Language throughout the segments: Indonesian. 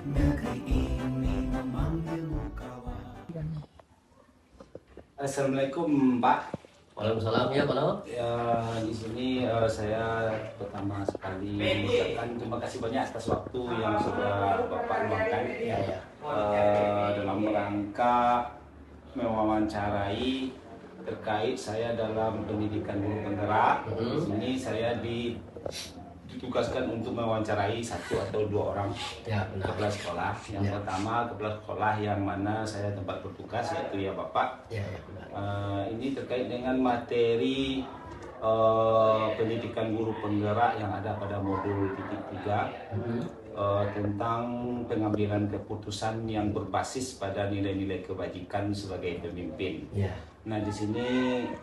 Negeri ini memanggilmu kawan. Assalamualaikum Pak. Waalaikumsalam ya Pak Nau. Ya, di sini saya pertama sekali mengucapkan terima kasih banyak atas waktu yang sudah Bapak luangkan dalam rangka mewawancarai terkait saya dalam pendidikan guru penggerak. Di sini saya ditugaskan untuk mewawancarai satu atau dua orang kepala sekolah. Yang pertama kepala sekolah yang mana saya tempat bertugas, yaitu ya Bapak. Ini terkait dengan materi pendidikan guru penggerak yang ada pada modul titik 3 tentang pengambilan keputusan yang berbasis pada nilai-nilai kebajikan sebagai pemimpin. Nah, di sini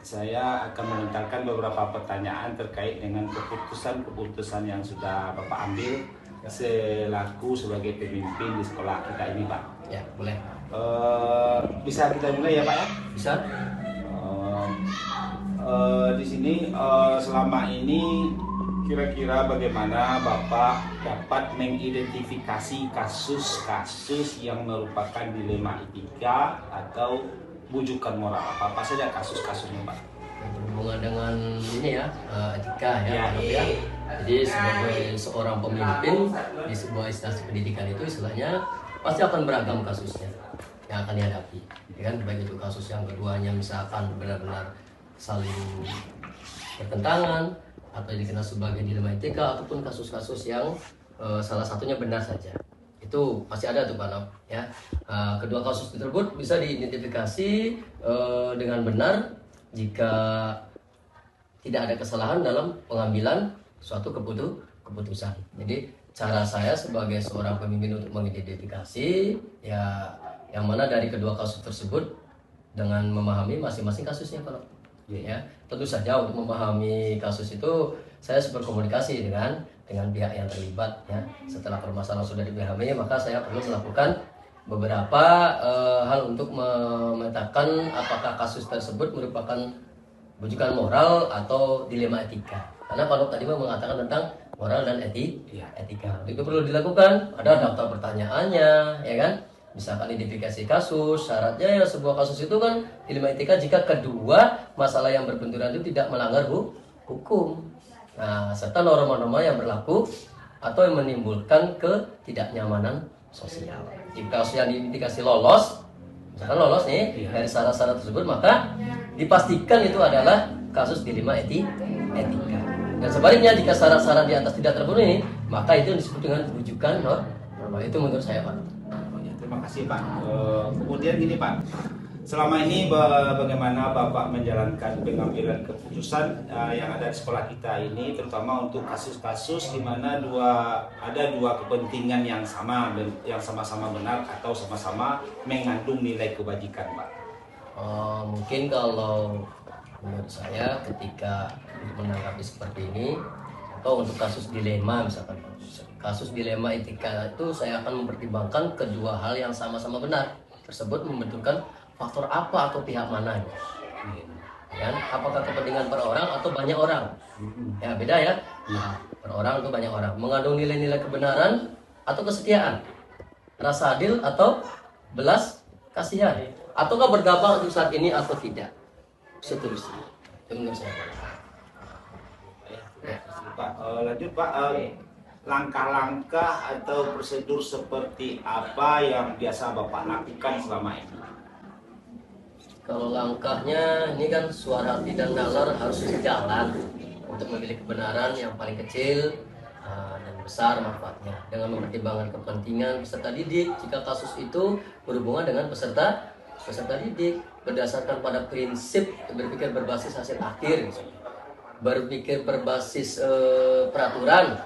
saya akan melontarkan beberapa pertanyaan terkait dengan keputusan-keputusan yang sudah Bapak ambil selaku sebagai pemimpin di sekolah kita ini, Pak. Ya, boleh. Bisa kita mulai ya, Pak ya? Bisa. Di sini selama ini kira-kira bagaimana Bapak dapat mengidentifikasi kasus-kasus yang merupakan dilema etika atau bujukan moral? Apa saja kasus-kasusnya, Pak? Berhubungan dengan ini ya, etika ya. Jadi sebagai seorang pemimpin di sebuah instansi pendidikan itu istilahnya pasti akan beragam kasusnya yang akan dihadapi. Ya kan, baik itu kasus yang keduanya misalkan benar-benar saling bertentangan atau dikenal sebagai dilema etika, ataupun kasus-kasus yang salah satunya benar saja. Itu pasti ada tuh Pak Nop ya. Kedua kasus tersebut bisa diidentifikasi dengan benar jika tidak ada kesalahan dalam pengambilan suatu keputusan. Jadi cara saya sebagai seorang pemimpin untuk mengidentifikasi ya yang mana dari kedua kasus tersebut dengan memahami masing-masing kasusnya Pak Nop. Ya, tentu saja untuk memahami kasus itu saya berkomunikasi dengan pihak yang terlibat ya. Setelah permasalahan sudah dipahami, maka saya perlu melakukan beberapa hal untuk memetakan apakah kasus tersebut merupakan bujukan moral atau dilema etika. Karena Pak Nop tadi mengatakan tentang moral dan etika. Itu perlu dilakukan, ada daftar pertanyaannya, ya kan? Misalkan identifikasi kasus, syaratnya ya sebuah kasus itu kan dilema etika jika kedua masalah yang berbenturan itu tidak melanggar hukum. Nah, serta norma-norma yang berlaku atau yang menimbulkan ketidaknyamanan sosial. Jika kasus yang diindikasi lolos, misalkan lolos nih dari syarat-syarat tersebut, maka dipastikan itu adalah kasus dilema etika. Dan sebaliknya jika syarat-syarat di atas tidak terpenuhi, maka itu disebut dengan rujukan norma. Itu menurut saya, Pak. Terima kasih, Pak. Kemudian gini, Pak. Selama ini bagaimana Bapak menjalankan pengambilan keputusan yang ada di sekolah kita ini, terutama untuk kasus-kasus di mana ada dua kepentingan yang sama-sama benar atau sama-sama mengandung nilai kebajikan, Pak? Mungkin kalau menurut saya ketika menanggapi seperti ini atau untuk kasus dilema misalkan kasus dilema etika itu saya akan mempertimbangkan kedua hal yang sama-sama benar tersebut membenturkan faktor apa atau pihak mana ya, apakah kepentingan per orang atau banyak orang ya beda ya. Per orang atau banyak orang mengandung nilai-nilai kebenaran atau kesetiaan, rasa adil atau belas kasihan, ataukah berdampak untuk saat ini atau tidak, seterusnya. Itu menurut saya. Pak, lanjut Pak, langkah-langkah atau prosedur seperti apa yang biasa Bapak lakukan selama ini? Kalau langkahnya ini kan suara hati dan nalar harus sejalan untuk memilih kebenaran yang paling kecil dan besar manfaatnya dengan mempertimbangkan kepentingan peserta didik. Jika kasus itu berhubungan dengan peserta didik berdasarkan pada prinsip berpikir berbasis hasil akhir, berpikir berbasis peraturan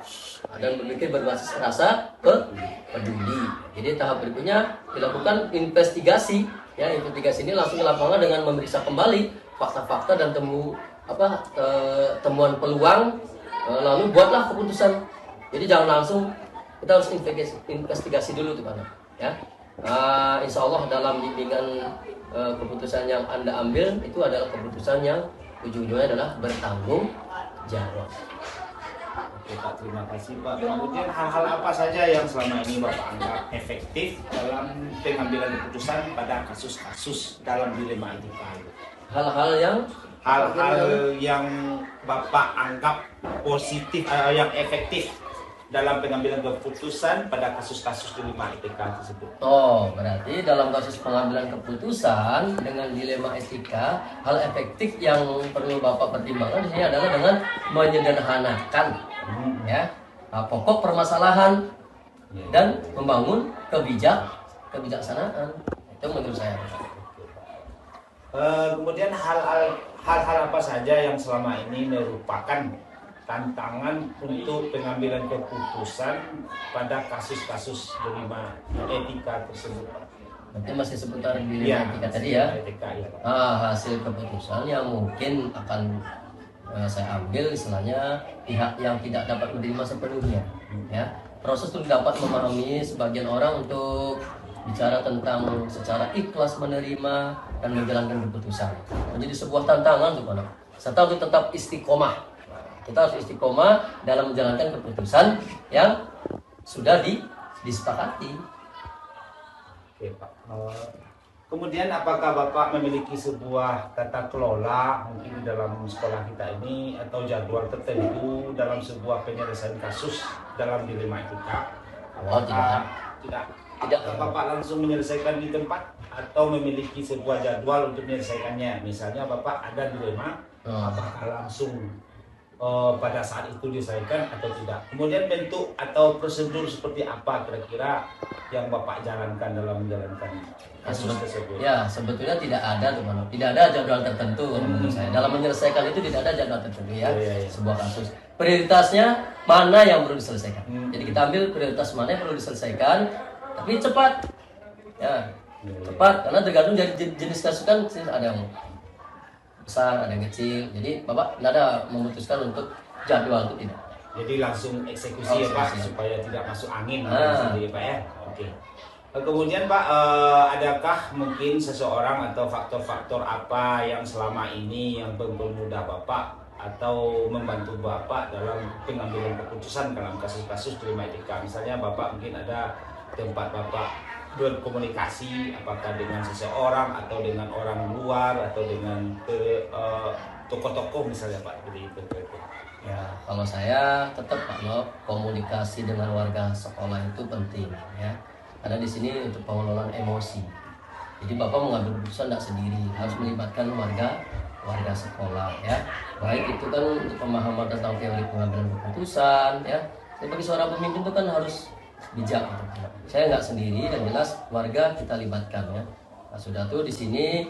dan berpikir berbasis rasa peduli. Jadi tahap berikutnya dilakukan investigasi. Ya, investigasi ini langsung ke lapangan dengan memeriksa kembali fakta-fakta dan temuan peluang, lalu buatlah keputusan. Jadi jangan langsung, kita harus investigasi dulu tuh Pak. Ya, insya Allah dalam bimbingan keputusan yang Anda ambil itu adalah keputusan yang ujung-ujungnya adalah bertanggung jawab. Oke Pak, terima kasih Pak. Kemudian hal-hal apa saja yang selama ini Bapak anggap efektif dalam pengambilan keputusan pada kasus-kasus dalam dilema etika? Hal-hal yang Yang Bapak anggap positif, yang efektif dalam pengambilan keputusan pada kasus-kasus dilema etika tersebut. Oh, berarti dalam kasus pengambilan keputusan dengan dilema etika, hal efektif yang perlu Bapak pertimbangkan di sini adalah dengan menyederhanakan ya pokok permasalahan dan membangun kebijaksanaan. Itu menurut saya. Kemudian hal-hal apa saja yang selama ini merupakan tantangan untuk pengambilan keputusan pada kasus-kasus dilema etika tersebut? Berarti masih seputar dilema etika tadi ya. Etika, ya. Hasil keputusan yang mungkin akan saya ambil istilahnya pihak yang tidak dapat menerima sepenuhnya ya. Proses untuk dapat memahami sebagian orang untuk bicara tentang secara ikhlas menerima dan menjalankan keputusan menjadi sebuah tantangan untuk anak serta untuk tetap istiqomah. Kita harus istiqomah dalam menjalankan keputusan yang sudah disepakati. Oke Pak. Kemudian apakah Bapak memiliki sebuah tata kelola mungkin di dalam sekolah kita ini atau jadwal tertentu dalam sebuah penyelesaian kasus dalam dilema etika? Tidak. Bapak langsung menyelesaikan di tempat atau memiliki sebuah jadwal untuk menyelesaikannya? Misalnya Bapak ada dilema, apakah langsung pada saat itu diselesaikan atau tidak? Kemudian bentuk atau prosedur seperti apa kira-kira yang Bapak jalankan dalam menjalankan kasus tersebut? Ya, sebetulnya tidak ada teman-teman. Tidak ada jadwal tertentu menurut saya. Dalam menyelesaikan itu tidak ada jadwal tertentu ya. Sebuah kasus. Prioritasnya mana yang perlu diselesaikan. Jadi kita ambil prioritas mana yang perlu diselesaikan, tapi cepat. Ya, cepat karena tergantung dari jenis kasus kan ada yang besar, ada yang kecil. Jadi Bapak tidak ada memutuskan untuk jadwal itu tidak. Jadi langsung eksekusi ya Pak, supaya tidak masuk angin sendiri Pak ya. Oke. Kemudian Pak, adakah mungkin seseorang atau faktor-faktor apa yang selama ini yang mempermudah Bapak atau membantu Bapak dalam pengambilan keputusan dalam kasus-kasus dilema etika? Misalnya Bapak mungkin ada tempat Bapak berkomunikasi apakah dengan seseorang atau dengan orang luar atau dengan tokoh-tokoh misalnya Pak, begitu. Ya, kalau saya tetap kalau komunikasi dengan warga sekolah itu penting ya. Karena di sini untuk pengelolaan emosi. Jadi Bapak mengambil keputusan tidak sendiri, harus melibatkan warga sekolah ya. Baik itu kan untuk pemahaman tentang teori pengambilan keputusan ya. Sebagai seorang pemimpin itu kan harus bijak gitu. Saya nggak sendiri dan jelas warga kita libatkan ya. Nah, sudah tuh di sini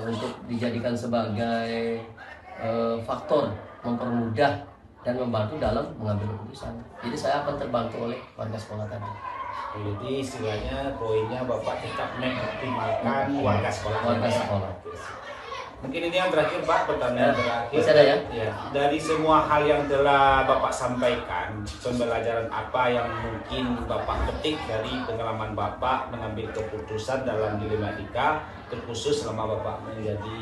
untuk dijadikan sebagai faktor mempermudah dan membantu dalam mengambil keputusan. Jadi saya akan terbantu oleh warga sekolah tadi. Jadi istilahnya poinnya Bapak tetap mengoptimalkan warga sekolah. Mungkin ini yang terakhir Pak, pertanyaan terakhir. Masih ada ya? Ya, dari semua hal yang telah Bapak sampaikan, pembelajaran apa yang mungkin Bapak petik dari pengalaman Bapak mengambil keputusan dalam dilema etika, terkhusus selama Bapak menjadi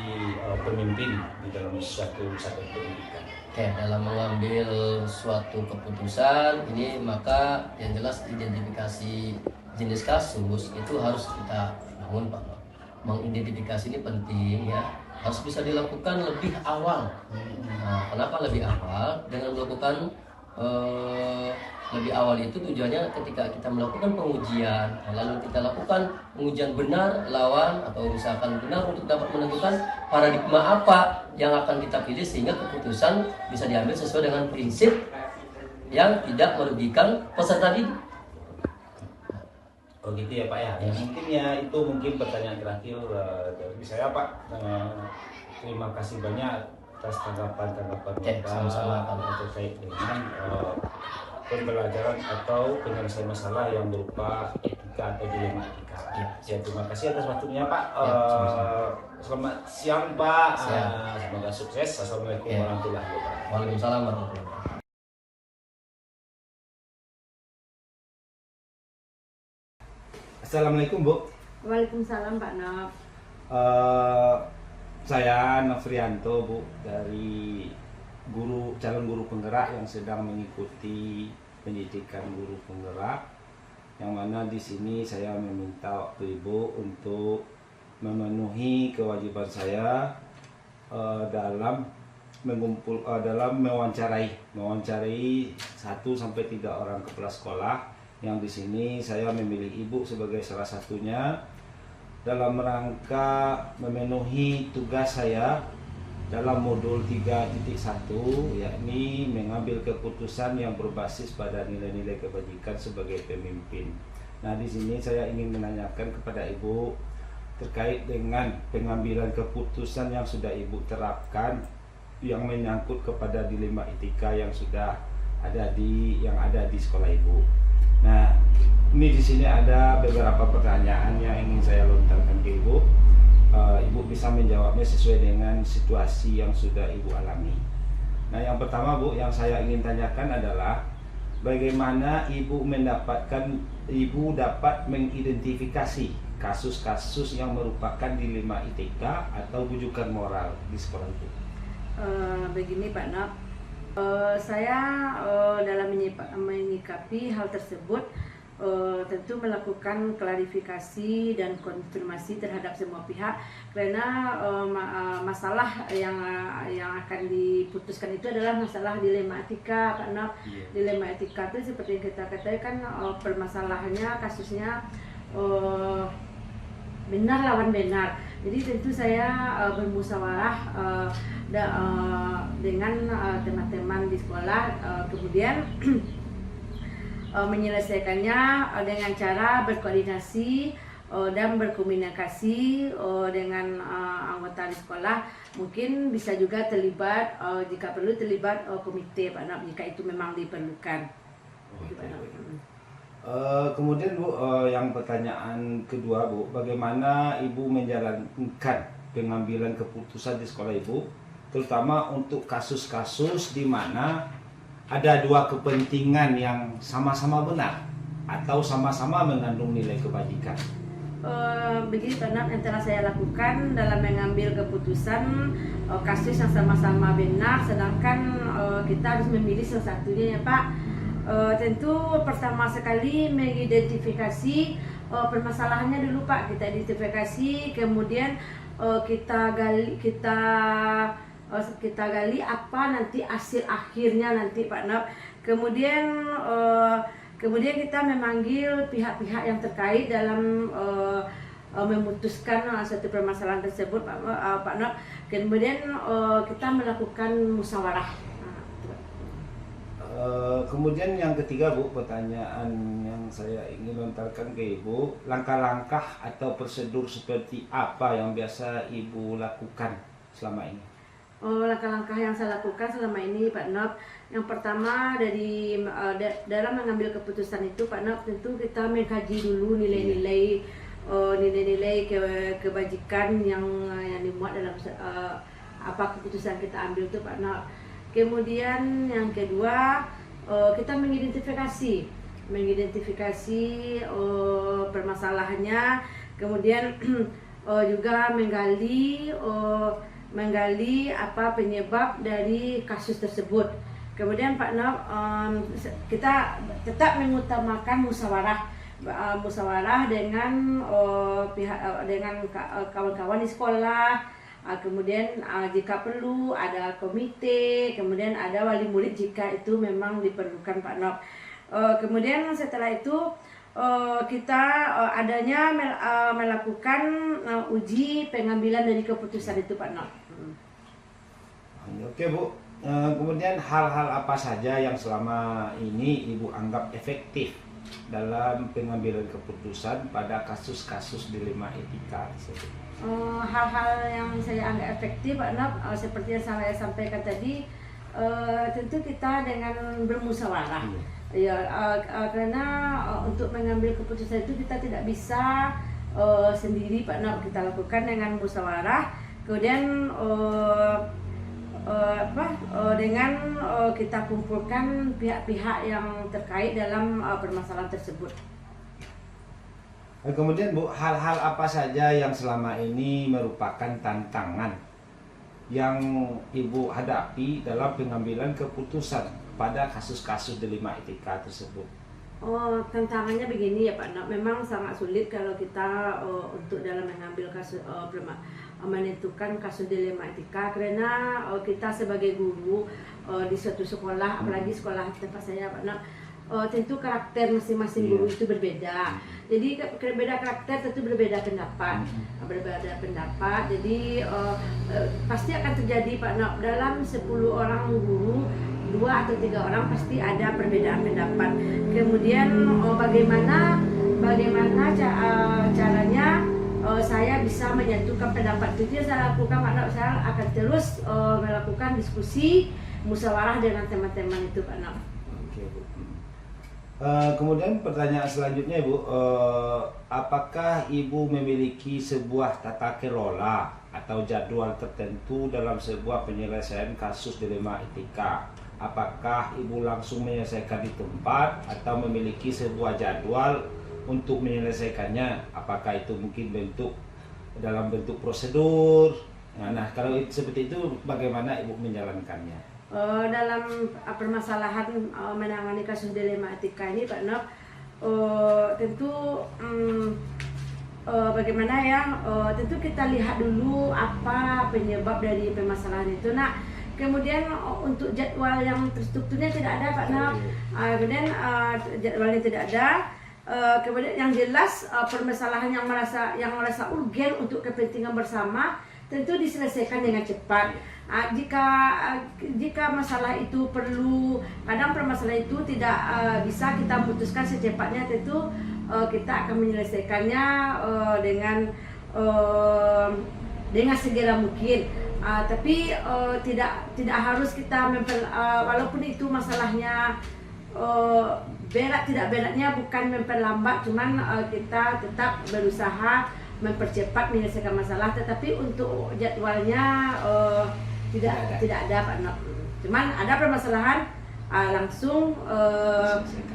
pemimpin di dalam suatu pendidikan? Oke, dalam mengambil suatu keputusan ini maka yang jelas identifikasi jenis kasus itu harus kita bangun Pak. Mengidentifikasi ini penting ya. Harus bisa dilakukan lebih awal. Nah, kenapa lebih awal? Dengan melakukan lebih awal itu tujuannya ketika kita melakukan pengujian, lalu kita lakukan pengujian benar lawan atau misalkan benar untuk dapat menentukan paradigma apa yang akan kita pilih sehingga keputusan bisa diambil sesuai dengan prinsip yang tidak merugikan peserta didik. Oh gitu ya Pak ya. Mungkin ya itu mungkin pertanyaan terakhir dari saya Pak. Terima kasih banyak atas tanggapan Bapak terkait dengan pembelajaran atau penyelesaian masalah yang berupa etika atau dilema etika. Ya, terima kasih atas waktunya Pak. Selamat siang Pak. Semoga sukses. Assalamualaikum warahmatullahi wabarakatuh. Waalaikumsalam warahmatullahi wabarakatuh. Assalamualaikum Bu. Waalaikumsalam Pak Nov. Saya Nofrianto Bu dari calon guru penggerak yang sedang mengikuti pendidikan guru penggerak, yang mana di sini saya meminta waktu Ibu untuk memenuhi kewajiban saya dalam mewawancarai 1-3 orang kepala sekolah, yang di sini saya memilih Ibu sebagai salah satunya dalam rangka memenuhi tugas saya dalam modul 3.1, yakni mengambil keputusan yang berbasis pada nilai-nilai kebajikan sebagai pemimpin. Nah, di sini saya ingin menanyakan kepada Ibu terkait dengan pengambilan keputusan yang sudah Ibu terapkan yang menyangkut kepada dilema etika yang sudah ada di sekolah Ibu. Nah, ini di sini ada beberapa pertanyaan yang ingin saya lontarkan ke Ibu. Ibu bisa menjawabnya sesuai dengan situasi yang sudah Ibu alami. Nah, yang pertama Bu, yang saya ingin tanyakan adalah bagaimana Ibu dapat mengidentifikasi kasus-kasus yang merupakan dilema etika atau bujukan moral di sekolah itu? Begini Pak Nop, saya dalam menyikapi hal tersebut tentu melakukan klarifikasi dan konfirmasi terhadap semua pihak, karena masalah yang akan diputuskan itu adalah masalah dilema etika, karena dilema etika itu seperti yang kita katakan permasalahannya, kasusnya benar lawan benar. Jadi tentu saya bermusyawarah dengan teman-teman di sekolah, kemudian menyelesaikannya dengan cara berkoordinasi dan berkomunikasi dengan anggota di sekolah. Mungkin bisa juga terlibat, jika perlu terlibat komite Pak Nop, jika itu memang diperlukan. Kemudian Bu, yang pertanyaan kedua Bu, bagaimana Ibu menjalankan pengambilan keputusan di sekolah Ibu, terutama untuk kasus-kasus di mana ada dua kepentingan yang sama-sama benar atau sama-sama mengandung nilai kebajikan? Begini Pak Nop, yang telah saya lakukan dalam mengambil keputusan kasus yang sama-sama benar, sedangkan kita harus memilih salah satunya ya Pak. Tentu pertama sekali mengidentifikasi permasalahannya dulu Pak, kita identifikasi, kemudian kita gali apa nanti hasil akhirnya nanti Pak Nop. Kemudian kita memanggil pihak-pihak yang terkait dalam memutuskan suatu permasalahan tersebut Pak Nop. Kemudian kita melakukan musyawarah. Kemudian yang ketiga Bu, pertanyaan yang saya ingin lontarkan ke Ibu, langkah-langkah atau prosedur seperti apa yang biasa Ibu lakukan selama ini? Langkah-langkah yang saya lakukan selama ini Pak Nop, yang pertama dalam mengambil keputusan itu Pak Nop, tentu kita mengkaji dulu nilai-nilai kebajikan yang dimuat dalam apa keputusan kita ambil itu Pak Nop. Kemudian yang kedua, kita mengidentifikasi permasalahannya, kemudian juga menggali apa penyebab dari kasus tersebut. Kemudian Pak Nop, kita tetap mengutamakan musyawarah dengan kawan-kawan di sekolah. Kemudian jika perlu ada komite, kemudian ada wali murid jika itu memang diperlukan Pak Nop. Kemudian setelah itu kita adanya melakukan uji pengambilan dari keputusan itu Pak Nop. Oke Bu, kemudian hal-hal apa saja yang selama ini Ibu anggap efektif dalam pengambilan keputusan pada kasus-kasus dilema etika tersebut? Hal-hal yang saya anggap efektif Pak Nop, seperti yang saya sampaikan tadi, tentu kita dengan bermusyawarah. Ya, karena untuk mengambil keputusan itu kita tidak bisa sendiri Pak Nop, kita lakukan dengan musyawarah. Kemudian dengan kita kumpulkan pihak-pihak yang terkait dalam permasalahan tersebut. Kemudian Bu, hal-hal apa saja yang selama ini merupakan tantangan yang Ibu hadapi dalam pengambilan keputusan pada kasus-kasus dilema etika tersebut? Oh, tantangannya begini ya Pak Nok, memang sangat sulit kalau kita untuk dalam mengambil kasus menentukan kasus dilema etika, karena kita sebagai guru di suatu sekolah, apalagi sekolah tempat saya Pak Nok, tentu karakter masing-masing guru itu berbeda. Jadi berbeda karakter tentu berbeda pendapat, Jadi pasti akan terjadi Pak Nok, dalam 10 orang guru 2 atau 3 orang pasti ada perbedaan pendapat. Kemudian bagaimana caranya saya bisa menyatukan pendapat itu yang saya lakukan Pak Nok. Saya akan terus melakukan diskusi musyawarah dengan teman-teman itu Pak Nok. Oke, Bu. Kemudian pertanyaan selanjutnya Ibu, apakah Ibu memiliki sebuah tata kelola atau jadwal tertentu dalam sebuah penyelesaian kasus dilema etika? Apakah Ibu langsung menyelesaikan di tempat atau memiliki sebuah jadwal untuk menyelesaikannya? Apakah itu mungkin dalam bentuk prosedur? Nah, kalau seperti itu bagaimana Ibu menjalankannya? Dalam permasalahan menangani kasus dilema etika ini Pak Nok, tentu bagaimana ya, tentu kita lihat dulu apa penyebab dari permasalahan itu. Nah, kemudian untuk jadwal yang terstrukturnya tidak ada Pak Nok. Kemudian jadwalnya tidak ada. Kemudian yang jelas permasalahan yang merasa urgen untuk kepentingan bersama tentu diselesaikan dengan cepat. Jika masalah itu perlu, kadang permasalahan itu tidak bisa kita putuskan secepatnya, tentu kita akan menyelesaikannya dengan segera mungkin. Tapi tidak harus kita walaupun itu masalahnya berat, tidak beratnya bukan memperlambat, cuman kita tetap berusaha mempercepat menyelesaikan masalah, tetapi untuk jadwalnya tidak ada Pak Nok. Cuman ada permasalahan langsung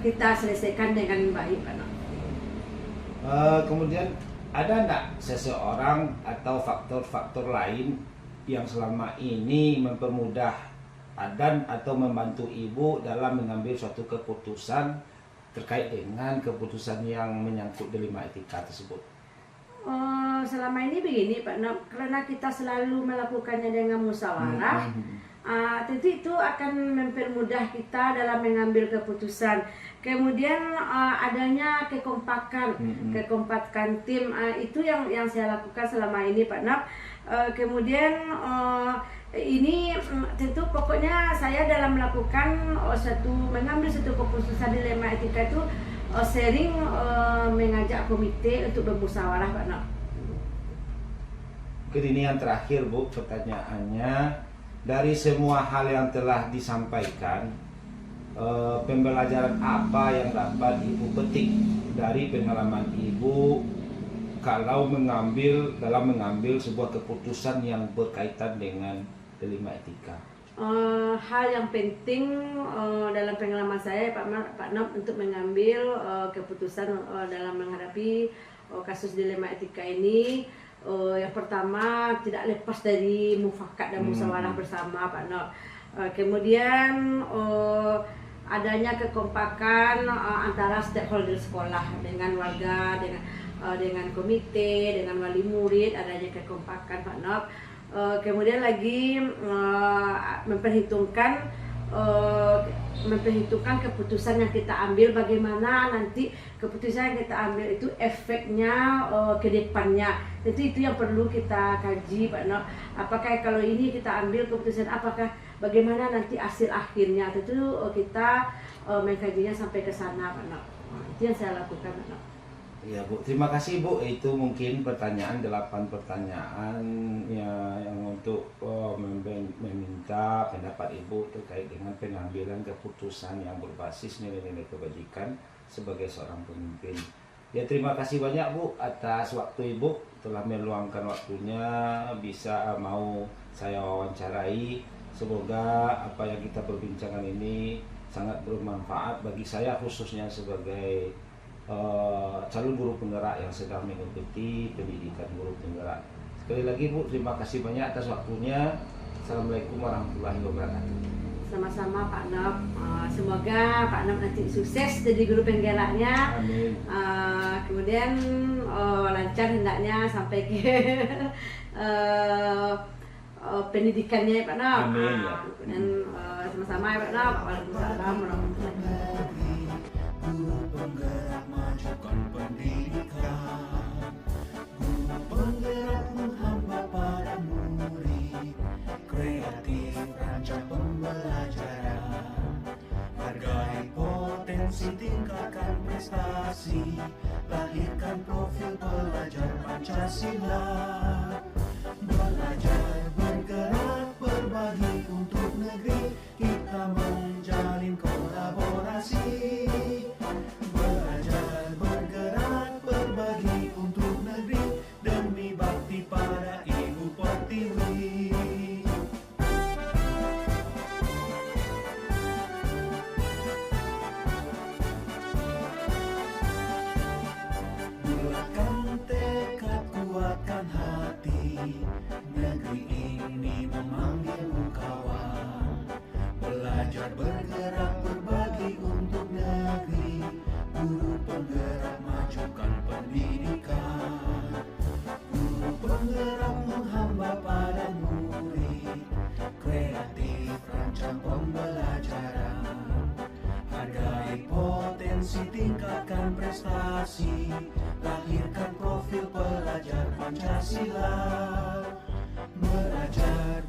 kita selesaikan dengan baik Pak Nok. Kemudian ada enggak seseorang atau faktor-faktor lain yang selama ini mempermudah dan atau membantu Ibu dalam mengambil suatu keputusan terkait dengan keputusan yang menyangkut dilema etika tersebut? Selama ini begini Pak Nok, karena kita selalu melakukannya dengan musyawarah, tentu itu akan mempermudah kita dalam mengambil keputusan. Kemudian adanya kekompakan tim, itu yang saya lakukan selama ini Pak Nok. Kemudian ini tentu pokoknya saya dalam melakukan mengambil satu keputusan dilema etika itu sering mengajak komite untuk bermusyawarah Pak Nok. Ini yang terakhir Bu, pertanyaannya, dari semua hal yang telah disampaikan, pembelajaran apa yang dapat Ibu petik dari pengalaman Ibu kalau dalam mengambil sebuah keputusan yang berkaitan dengan dilema etika? Hal yang penting dalam pengalaman saya Pak Nok untuk mengambil keputusan dalam menghadapi kasus dilema etika ini, yang pertama tidak lepas dari mufakat dan musyawarah bersama Pak Nok. Kemudian adanya kekompakan antara stakeholder sekolah dengan warga, dengan komite, dengan wali murid, adanya kekompakan Pak Nok. Kemudian lagi memperhitungkan keputusan yang kita ambil, bagaimana nanti keputusan yang kita ambil itu efeknya ke depannya. Tentu itu yang perlu kita kaji Pak Nok. Apakah kalau ini kita ambil keputusan, apakah bagaimana nanti hasil akhirnya, tentu kita mengkajinya sampai ke sana Pak Nok. Itu yang saya lakukan Pak Nok. Ya Bu, terima kasih Bu. Itu mungkin 8 pertanyaan yang untuk meminta pendapat Ibu terkait dengan pengambilan keputusan yang berbasis nilai-nilai kebajikan sebagai seorang pemimpin. Ya, terima kasih banyak Bu atas waktu Ibu, telah meluangkan waktunya bisa mau saya wawancarai. Semoga apa yang kita perbincangkan ini sangat bermanfaat bagi saya, khususnya sebagai calon guru penggerak yang sedang mengikuti pendidikan guru penggerak. Sekali lagi Bu, terima kasih banyak atas waktunya. Assalamualaikum warahmatullahi wabarakatuh. Sama-sama Pak Nop. Semoga Pak Nop nanti sukses jadi guru penggeraknya. Amin. Kemudian lancar hendaknya sampai ke pendidikannya ya Pak Nop. Amin, ya. Dan sama-sama ya Pak Nop. Waalaikumsalam warahmatullahi wabarakatuh. Guru penggerak majukan pendidikan, guru penggerak menghamba pada murid, kreatif rancang pembelajaran, hargai potensi tingkatkan prestasi, lahirkan profil pelajar Pancasila, belajar bergerak berbagi untuk negeri, kita menjalin kolaborasi. Belajar bergerak berbagi untuk negeri demi bakti pada Ibu Pertiwi. Bulatkan tekad, kuatkan hati, negeri ini memanggilmu kawan. Belajar bergerak berbagi untuk negeri, guru penggerak majukan pendidikan, guru penggerak menghamba pada murid, kreatif rancang pembelajaran, hargai potensi tingkatkan prestasi, lahirkan profil pelajar Pancasila, belajar